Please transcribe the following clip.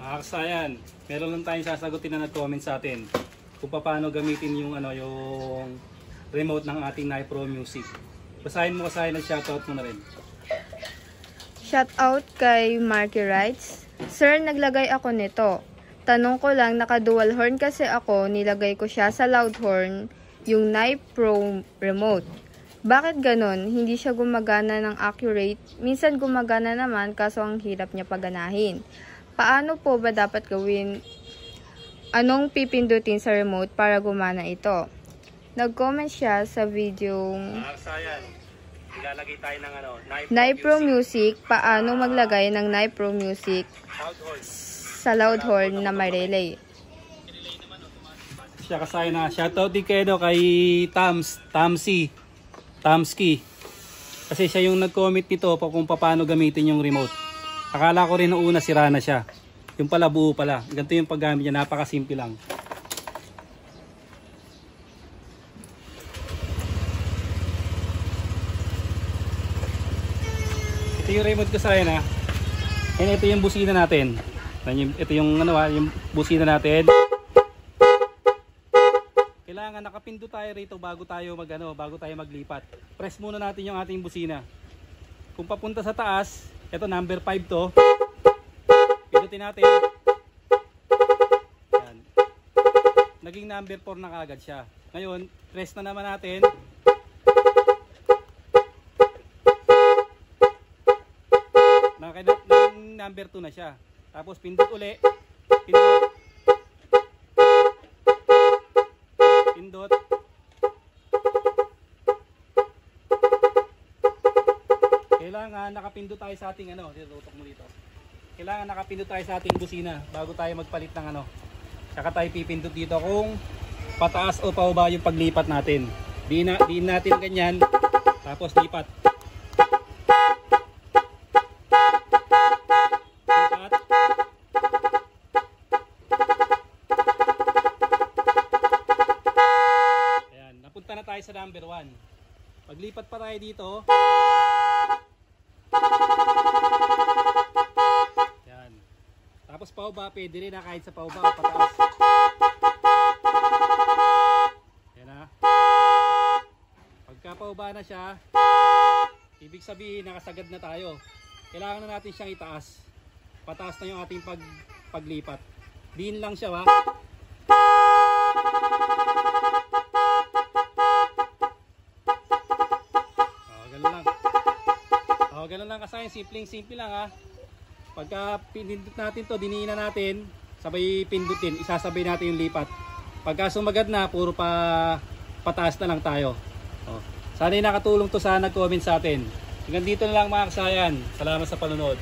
Kasayan, meron lang tayong sasagutin na nag-comment sa atin kung paano gamitin yung yung remote ng ating Nipro Music. Basahin mo Kasayan at shoutout mo na rin. Shoutout kay Marky Wrights. Sir, naglagay ako nito. Tanong ko lang, naka-dual horn kasi ako, nilagay ko siya sa loud horn, yung Nipro remote. Bakit ganon? Hindi siya gumagana ng accurate. Minsan gumagana naman kaso ang hirap niya paganahin. Paano po ba dapat gawin? Anong pipindutin sa remote para gumana ito? Nag-comment siya sa video. Kasayan, ilalagay tayo ng Nipro Music. Paano maglagay ng Nipro Music sa loud horn na may relay? Siya Kasayan na. Shoutout din kayo kay Tamski. Kasi siya yung nag-comment nito kung paano gamitin yung remote. Akala ko rin noong una sira na siya. Yung pala buo pala. Ganito yung paggamit niya. Napakasimple lang. Ito yung remote ko sa akin ha. And ito yung busina natin. Ito yung yung busina natin. Kailangan nakapindot tayo rito bago tayo maglipat. Press muna natin yung ating busina. Kung papunta sa taas, ito number 5 to. Pindutin natin. Yan. Naging number 4 na kaagad siya. Ngayon, press na naman natin. Naging number 2 na siya. Tapos pindot uli. Pindot. Kailangan nakapindot tayo sa ating tutok mo dito. Kailangan nakapindot tayo sa ating busina bago tayo magpalit ng Saka tayo pipindot dito kung pataas o pababa yung paglipat natin. Diin natin ganyan. Tapos lipat. Lipat. Ayan, napunta na tayo sa number 1. Paglipat pa tayo dito. Yan. Tapos pauba, pwede rin na kahit sa pauba o pataas. Yan na. Pagka pauba na siya, ibig sabihin nakasagad na tayo. Kailangan na natin siyang itaas. Pataas na yung ating paglipat. Diin lang siya ganun lang Kasayan, simple lang ha. Pagka pinindot natin to, diniin na natin, sabay pindutin, isasabay natin yung lipat. Pagka sumagad na, puro pataas na lang tayo. Sana nakatulong to sa nag-comment sa atin. Hanggang dito na lang mga Kasayan. Salamat sa panonood.